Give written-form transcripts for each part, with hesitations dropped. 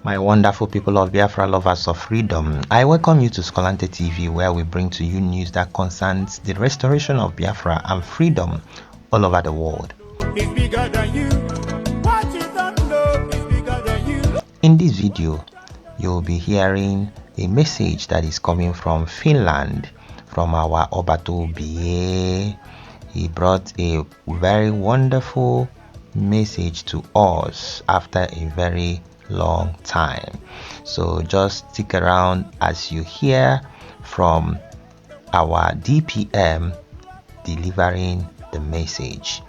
My wonderful people of Biafra, lovers of freedom, I welcome you to Skolante TV, where we bring to you news that concerns the restoration of Biafra and freedom all over the world. It's bigger than you. What you don't know is bigger than you. In this video, you'll be hearing a message that is coming from Finland, from our Obato BA. He brought a very wonderful message to us after a very long time. So just stick around as you hear from our DPM delivering the message,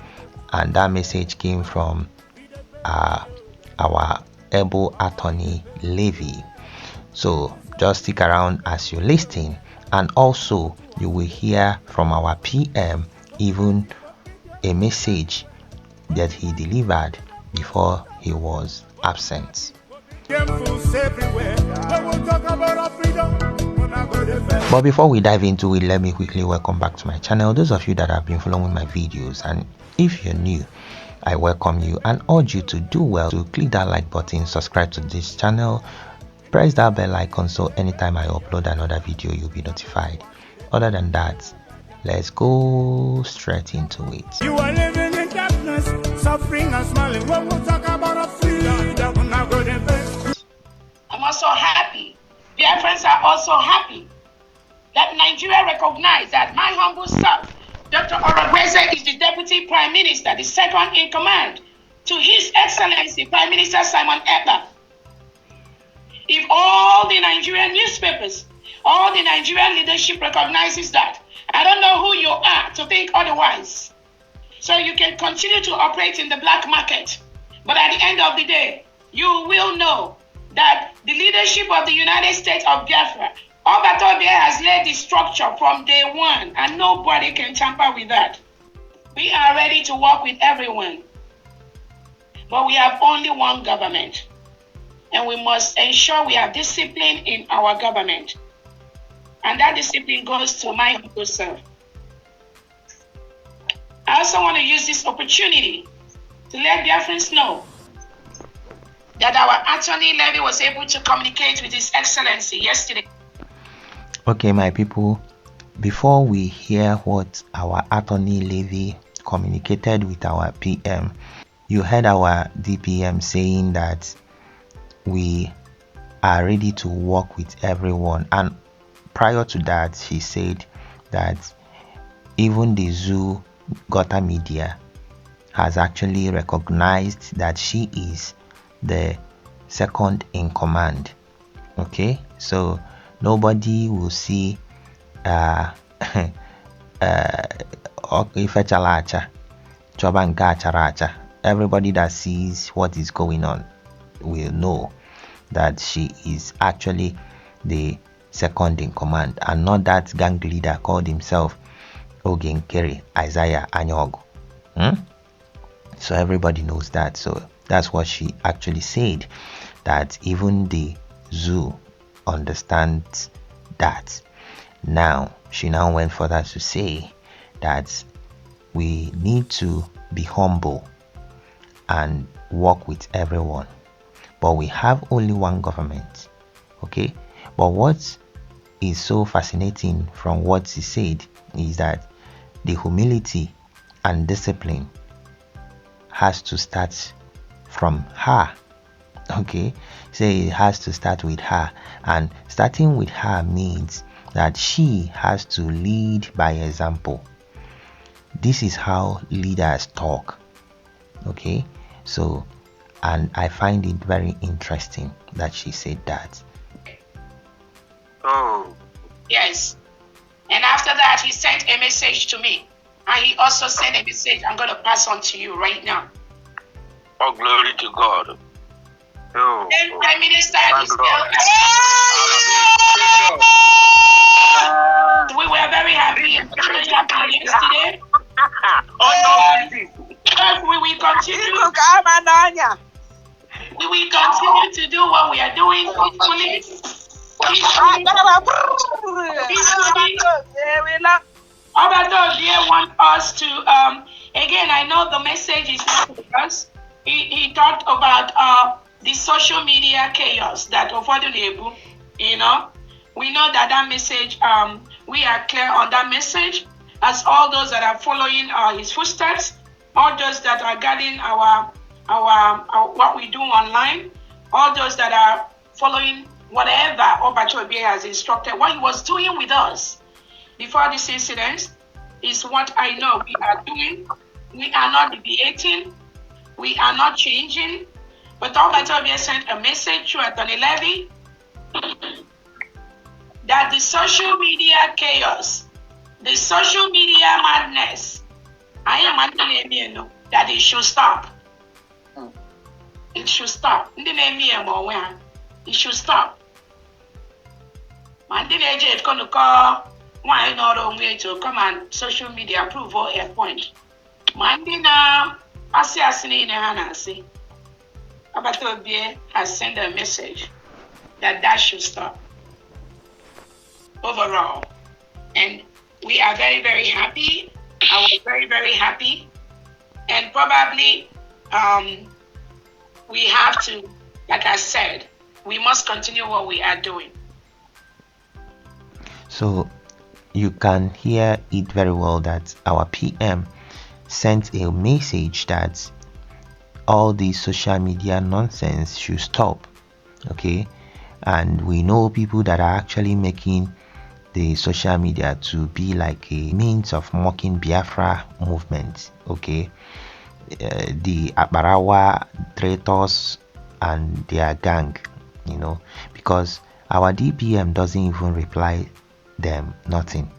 and that message came from our able attorney Levy. So just stick around as you listen, and also you will hear from our PM even a message that he delivered before he was absent. But before we dive into it, let me quickly welcome back to my channel those of you that have been following my videos, and if you're new, I welcome you and urge you to do well to click that like button, subscribe to this channel, press that bell icon so anytime I upload another video you'll be notified. Other than that, let's go straight into it. You are living in darkness, suffering and smiling. When we talk about a freedom, that will not go to bed. I'm also happy. Biafrans are also happy that Nigeria recognized that my humble self, Dr. Orogweze, is the Deputy Prime Minister, the second in command to His Excellency Prime Minister Simon Ekpa. If all the Nigerian newspapers, all the Nigerian leadership recognizes that, I don't know who you are to think otherwise. So you can continue to operate in the black market. But at the end of the day, you will know that the leadership of the United States of Biafra, Obatobia, has laid the structure from day one, and nobody can tamper with that. We are ready to work with everyone. But we have only one government. And we must ensure we have discipline in our government. And that discipline goes to my humble self. I also want to use this opportunity to let Biafrans know that our attorney Levy was able to communicate with His Excellency yesterday. Okay, my people, before we hear what our attorney Levy communicated with our PM, you heard our DPM saying that we are ready to work with everyone, and prior to that he said that even the zoo Gota Media has actually recognized that she is the second in command. Okay, so nobody will see everybody that sees what is going on will know that she is actually the second in command, and not that gang leader called himself Ogenkere Isaiah Anyogo. So everybody knows that. So that's what she actually said, that even the zoo understands that. Now she now went further to say that we need to be humble and work with everyone, but we have only one government. Okay, but what is so fascinating from what she said is that the humility and discipline has to start from her. Okay, so it has to start with her, and starting with her means that she has to lead by example. This is how leaders talk. Okay, so, and I find it very interesting that she said that. Oh. Yes. And after that, he sent a message to me. And he also sent a message I'm going to pass on to you right now. Oh, glory to God. Oh. Then Prime Minister is we were very happy and very happy yesterday. We will continue. We will continue to do what we are doing peacefully. Obato dear want us to again, I know the message is not for us. He talked about the social media chaos that Ofodunebu, you know, we know that message, we are clear on that message, as all those that are following his footsteps, all those that are guarding our what we do online, all those that are following whatever Obachobie has instructed, what he was doing with us before this incident is what I know we are doing. We are not deviating. We are not changing. But Obachobie sent a message to Anthony Levy that the social media chaos, the social media madness, I am Anthony, that it should stop. It should stop. It should stop. Man, it's going to call why not only to come on social media approval a point. Man, I see in a Hanasi. Abatobie has sent a message that should stop. Overall. And we are very, very happy. I was very, very happy. And probably we have to, like I said, we must continue what we are doing. So you can hear it very well that our PM sent a message that all the social media nonsense should stop. Okay, and we know people that are actually making the social media to be like a means of mocking Biafra movement. Okay, the Abarawa traitors and their gang, you know, because our DPM doesn't even reply them nothing.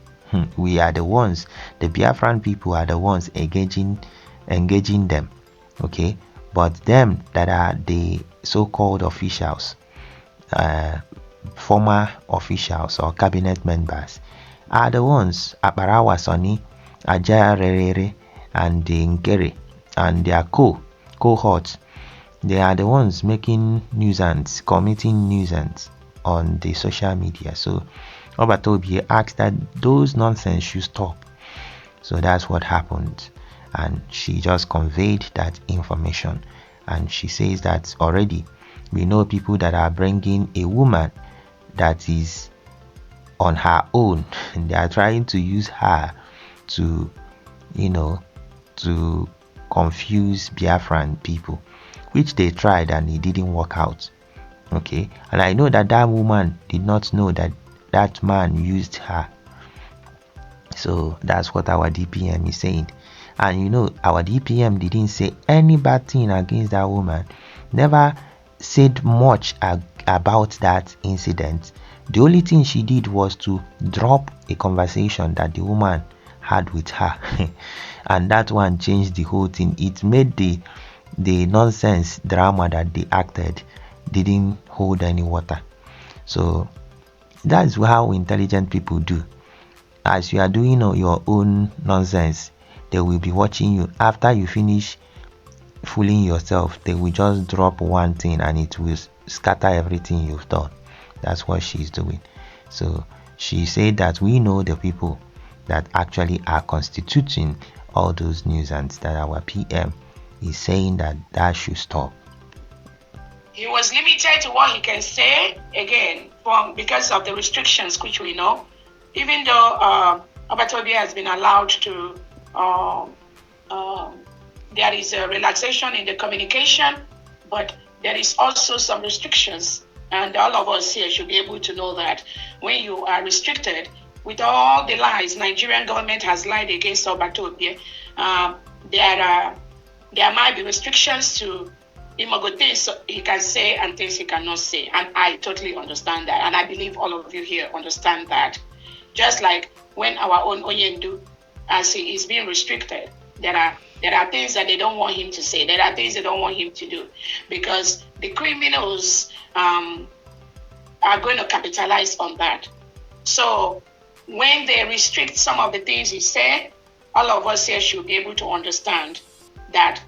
We are the ones, the Biafran people are the ones engaging them. Okay, but them that are the so-called officials, former officials or cabinet members, are the ones Abarawa Soni, Aja Rere and the Ngere and their cohorts. They are the ones making nuisance, committing nuisance on the social media. So Obatobi asked that those nonsense should stop. So that's what happened, and she just conveyed that information. And she says that already we know people that are bringing a woman that is on her own, and they are trying to use her to, to confuse Biafran people, which they tried and it didn't work out. Okay, and I know that that woman did not know that that man used her. So that's what our DPM is saying. And our DPM didn't say any bad thing against that woman, never said much about that incident. The only thing she did was to drop a conversation that the woman had with her and that one changed the whole thing. It made the nonsense drama that they acted didn't hold any water. So that's how intelligent people do. As you are doing your own nonsense, they will be watching you. After you finish fooling yourself, they will just drop one thing and it will scatter everything you've done. That's what she's doing. So she said that we know the people that actually are constituting all those nuisance, that our PM is saying that should stop. He was limited to what he can say, again, because of the restrictions which we know. Even though Obatobi has been allowed to, there is a relaxation in the communication, but there is also some restrictions. And all of us here should be able to know that when you are restricted, with all the lies Nigerian government has lied against Obatobi, there might be restrictions to things he can say and things he cannot say. And I totally understand that. And I believe all of you here understand that. Just like when our own Oyendu, as he is being restricted, there are things that they don't want him to say. There are things they don't want him to do. Because the criminals are going to capitalize on that. So when they restrict some of the things he said, all of us here should be able to understand that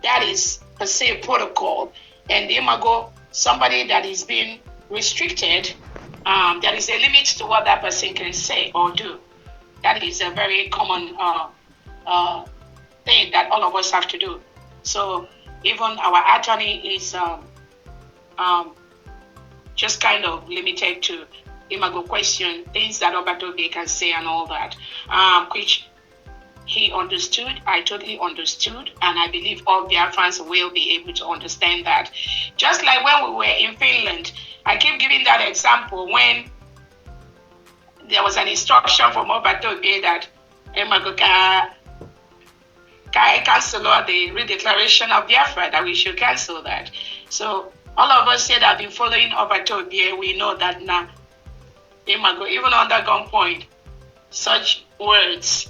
that is per se protocol. And the imago, somebody that is being restricted, there is a limit to what that person can say or do. That is a very common thing that all of us have to do. So even our attorney is just kind of limited to imago question, things that Obatobe can say and all that, which he understood. I totally understood, and I believe all Biafrans will be able to understand that. Just like when we were in Finland, I keep giving that example when there was an instruction from Obatobe that cancel the redeclaration of Biafra, that we should cancel that. So all of us here that have been following Obatobe, we know that now, even under gunpoint, such words,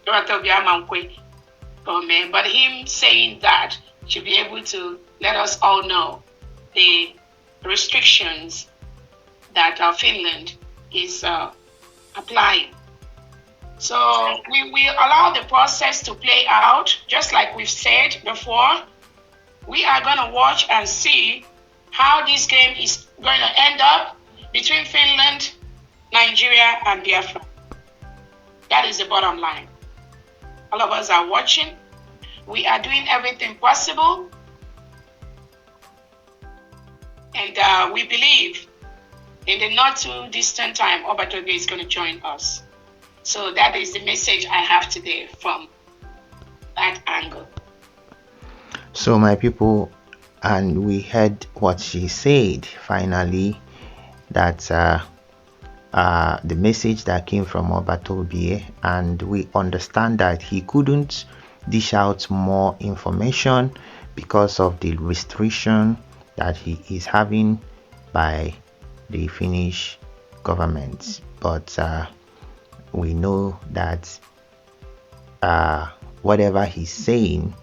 but him saying that should be able to let us all know the restrictions that Finland is applying. So we will allow the process to play out, just like we've said before. We are going to watch and see how this game is going to end up between Finland, Nigeria, and Biafra. That is the bottom line. All of us are watching. We are doing everything possible. And we believe in the not too distant time, Obatobe is going to join us. So that is the message I have today from that angle. So my people, and we heard what she said finally, that the message that came from Obatobe, and we understand that he couldn't dish out more information because of the restriction that he is having by the Finnish government. But we know that whatever he's saying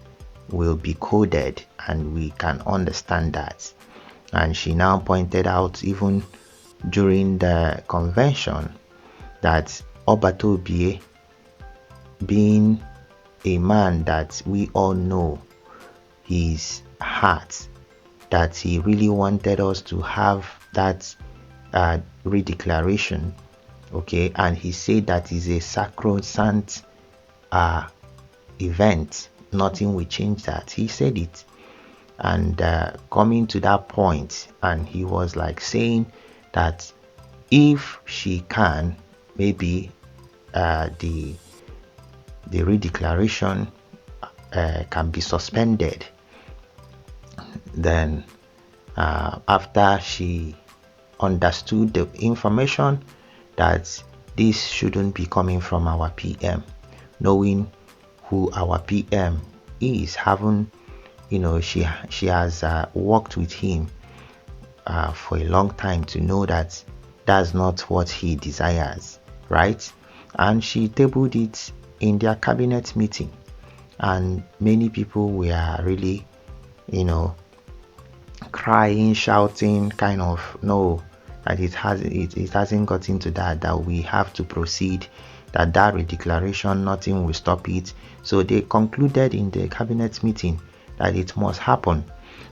will be coded, and we can understand that. And she now pointed out, even during the convention, that Obatobe, being a man that we all know his heart, that he really wanted us to have that redeclaration, okay, and he said that is a sacrosanct event, nothing will change that. He said it, and coming to that point, and he was like saying that if she can, maybe the redeclaration can be suspended. Then after she understood the information that this shouldn't be coming from our PM, knowing who our PM is, having, she has worked with him for a long time to know that that's not what he desires, right? And she tabled it in their cabinet meeting, and many people were really, crying, shouting, kind of, no, that it hasn't gotten to that we have to proceed, that redeclaration, nothing will stop it. So they concluded in the cabinet meeting that it must happen.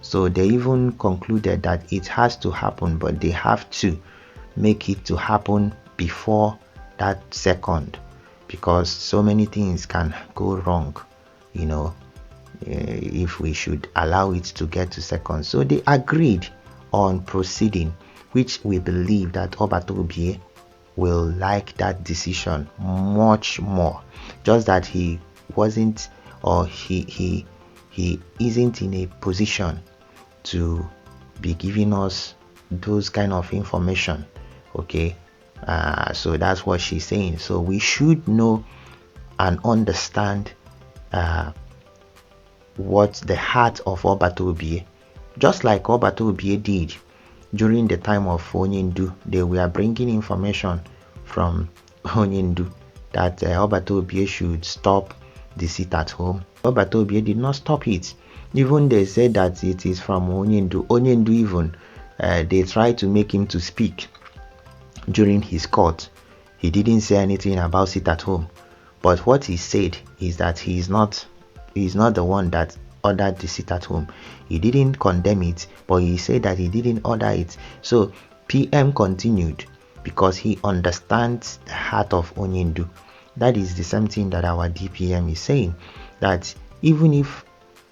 So they even concluded that it has to happen, but they have to make it to happen before that second, because so many things can go wrong, if we should allow it to get to second. So they agreed on proceeding, which we believe that Obatobe will like that decision much more. Just that he wasn't, or he isn't in a position to be giving us those kind of information, okay? So that's what she's saying. So we should know and understand what the heart of Obatobe, just like Obatobe did during the time of Onyendu. They were bringing information from Onyendu that Obatobe should stop the sit at home. Obatobe did not stop it. Even they said that it is from Onyendu. Onyendu even, they tried to make him to speak during his court. He didn't say anything about sit at home. But what he said is that he's not the one that ordered the sit at home. He didn't condemn it, but he said that he didn't order it. So PM continued because he understands the heart of Onyendu. That is the same thing that our DPM is saying, that even if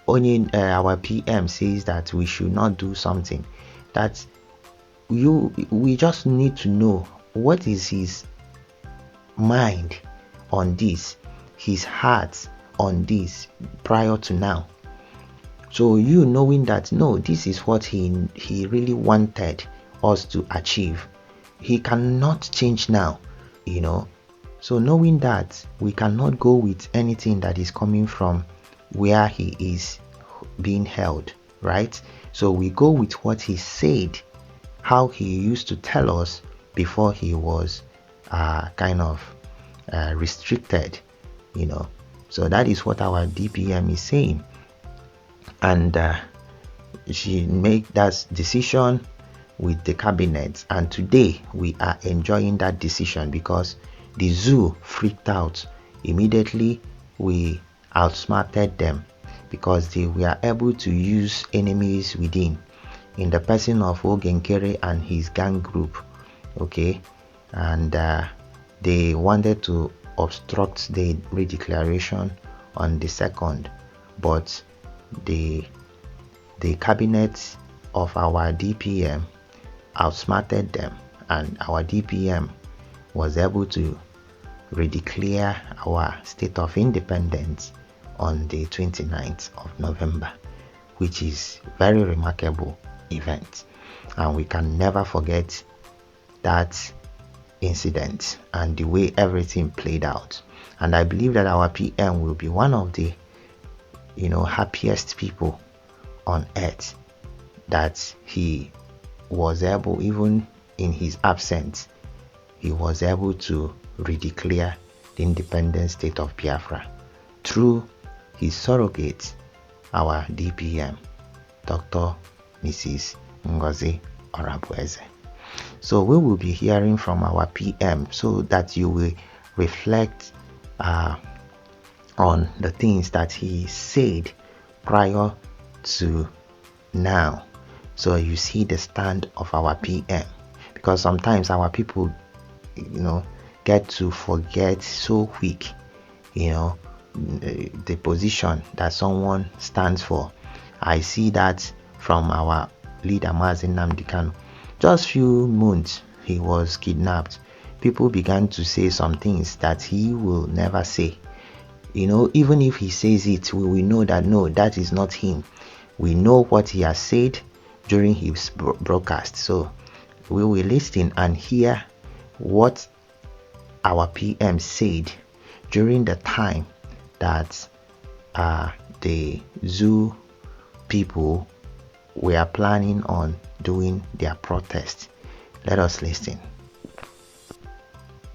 only our PM says that we should not do something, that we just need to know what is his mind on this, his heart on this prior to now. So you knowing that no, this is what he really wanted us to achieve, he cannot change now, you know. So knowing that we cannot go with anything that is coming from where he is being held, right? So we go with what he said, how he used to tell us before he was kind of restricted, you know. So that is what our DPM is saying, and she made that decision with the cabinet, and today we are enjoying that decision because the zoo freaked out immediately. We outsmarted them because they were able to use enemies within, in the person of Ogenkere and his gang group, okay, and they wanted to obstruct the redeclaration on the 2nd, but the cabinet of our DPM outsmarted them, and our DPM was able to redeclare our state of independence on the 29th of November, which is very remarkable event, and we can never forget that incident and the way everything played out. And I believe that our PM will be one of the happiest people on earth that he was able, even in his absence, he was able to redeclare the independent state of Biafra through his surrogate, our DPM, Dr. Mrs. Ngozi Orabueze. So we will be hearing from our PM so that you will reflect on the things that he said prior to now. So you see the stand of our PM, because sometimes our people, get to forget so quick, the position that someone stands for. I see that from our leader, Mazi Nnamdi Kanu. Just few months he was kidnapped, people began to say some things that he will never say. Even if he says it, we will know that no, that is not him. We know what he has said during his broadcast. So we will listen and hear what our PM said during the time that the zoo people were planning on doing their protest. Let us listen.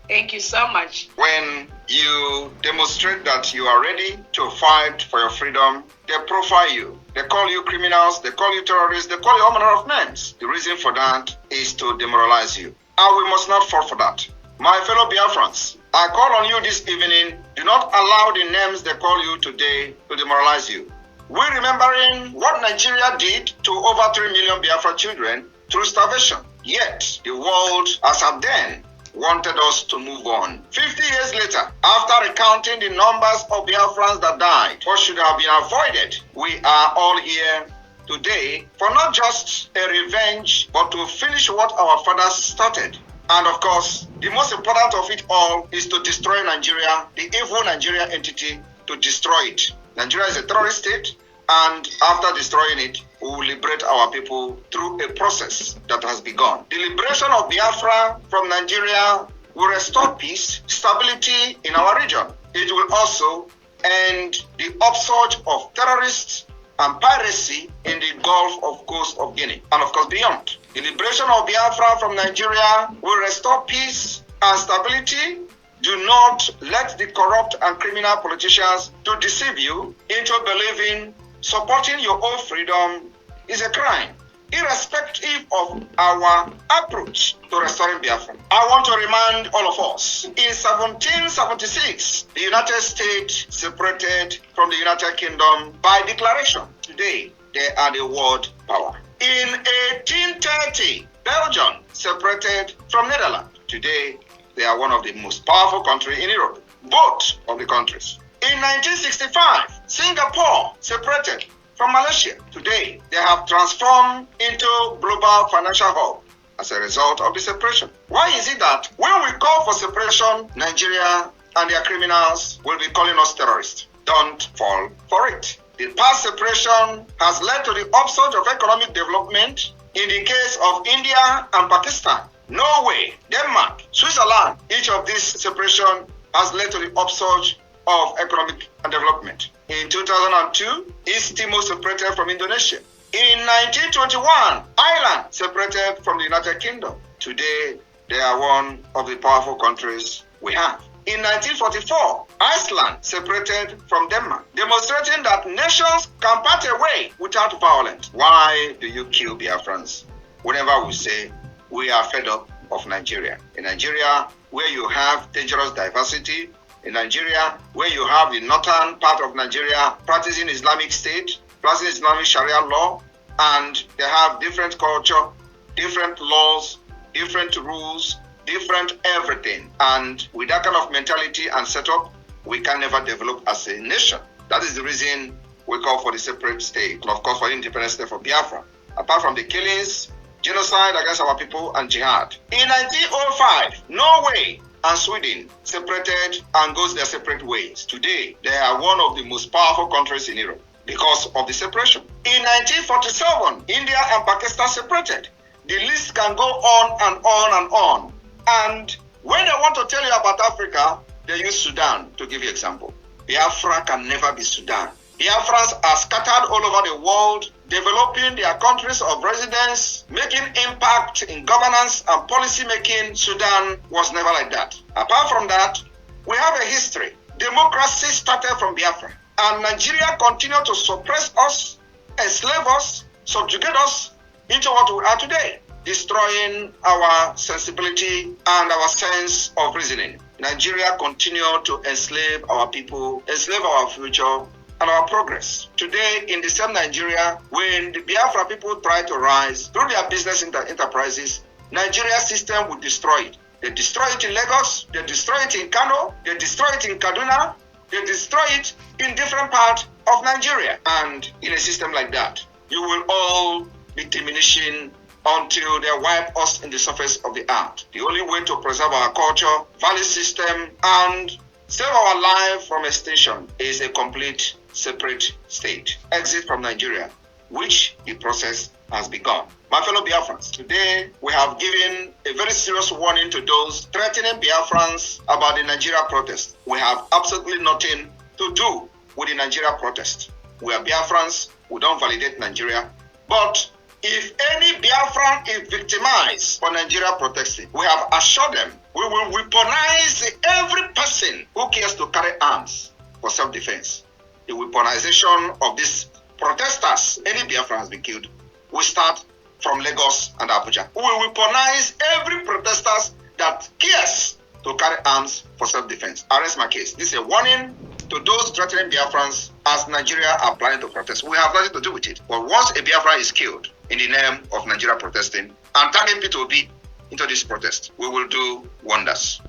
Thank you so much. When you demonstrate that you are ready to fight for your freedom, they profile you. They call you criminals, they call you terrorists, they call you all manner of names. The reason for that is to demoralize you. And we must not fall for that. My fellow Biafrans, I call on you this evening, do not allow the names they call you today to demoralize you. We're remembering what Nigeria did to over 3 million Biafra children through starvation. Yet, the world, as at then, wanted us to move on. 50 years later, after recounting the numbers of Biafrans that died, what should have been avoided, we are all here today for not just a revenge, but to finish what our fathers started. And of course, the most important of it all is to destroy Nigeria, the evil Nigeria entity, to destroy it. Nigeria is a terrorist state, and after destroying it, we will liberate our people through a process that has begun. The liberation of Biafra from Nigeria will restore peace, stability in our region. It will also end the upsurge of terrorists and piracy in the Gulf of Coast of Guinea, and of course beyond. The liberation of Biafra from Nigeria will restore peace and stability. Do not let the corrupt and criminal politicians to deceive you into believing supporting your own freedom is a crime, irrespective of our approach to restoring Biafra. I want to remind all of us, in 1776, the United States separated from the United Kingdom by declaration. Today, they are the world power. In 1830, Belgium separated from Netherlands. Today, they are one of the most powerful countries in Europe, both of the countries. In 1965, Singapore separated from Malaysia. Today, they have transformed into global financial hub as a result of the separation. Why is it that when we call for separation, Nigeria and their criminals will be calling us terrorists? Don't fall for it. The past separation has led to the upsurge of economic development in the case of India and Pakistan, Norway, Denmark, Switzerland. Each of these separation has led to the upsurge of economic development. In 2002, East Timor separated from Indonesia. In 1921, Ireland separated from the United Kingdom. Today, they are one of the powerful countries we have. In 1944, Iceland separated from Denmark, demonstrating that nations can part away without violence. Why do you kill Biafrans? Whenever we say we are fed up of Nigeria. In Nigeria, where you have dangerous diversity, in Nigeria, where you have the northern part of Nigeria practicing Islamic State, practicing Islamic Sharia law, and they have different culture, different laws, different rules, different everything. And with that kind of mentality and setup, we can never develop as a nation. That is the reason we call for the separate state, and of course for the independent state for Biafra. Apart from the killings, genocide against our people, and jihad. In 1905, Norway and Sweden separated and goes their separate ways. Today, they are one of the most powerful countries in Europe because of the separation. In 1947, India and Pakistan separated. The list can go on and on and on. And when they want to tell you about Africa, they use Sudan to give you example. Biafra can never be Sudan. Biafrans are scattered all over the world, developing their countries of residence, making impact in governance and policy making. Sudan was never like that. Apart from that, we have a history. Democracy started from Biafra, and Nigeria continued to suppress us, enslave us, subjugate us into what we are today, destroying our sensibility and our sense of reasoning. Nigeria continued to enslave our people, enslave our future, and our progress. Today, in the same Nigeria, when the Biafra people try to rise through their business enterprises, Nigeria's system will destroy it. They destroy it in Lagos, they destroy it in Kano, they destroy it in Kaduna, they destroy it in different parts of Nigeria. And in a system like that, you will all be diminishing until they wipe us in the surface of the earth. The only way to preserve our culture, value system, and save our life from extinction is a complete separate state. Exit from Nigeria, which the process has begun. My fellow Biafrans, today we have given a very serious warning to those threatening Biafrans about the Nigeria protest. We have absolutely nothing to do with the Nigeria protest. We are Biafrans, we don't validate Nigeria. But if any Biafran is victimized for Nigeria protesting, we have assured them we will weaponize every person who cares to carry arms for self-defense. The weaponization of these protesters, any Biafran has been killed, will start from Lagos and Abuja. We will weaponize every protesters that cares to carry arms for self-defense. I rest my case. This is a warning to those threatening Biafrans as Nigeria are planning to protest. We have nothing to do with it. But once a Biafra is killed in the name of Nigeria protesting and tagging P2B into this protest, we will do wonders.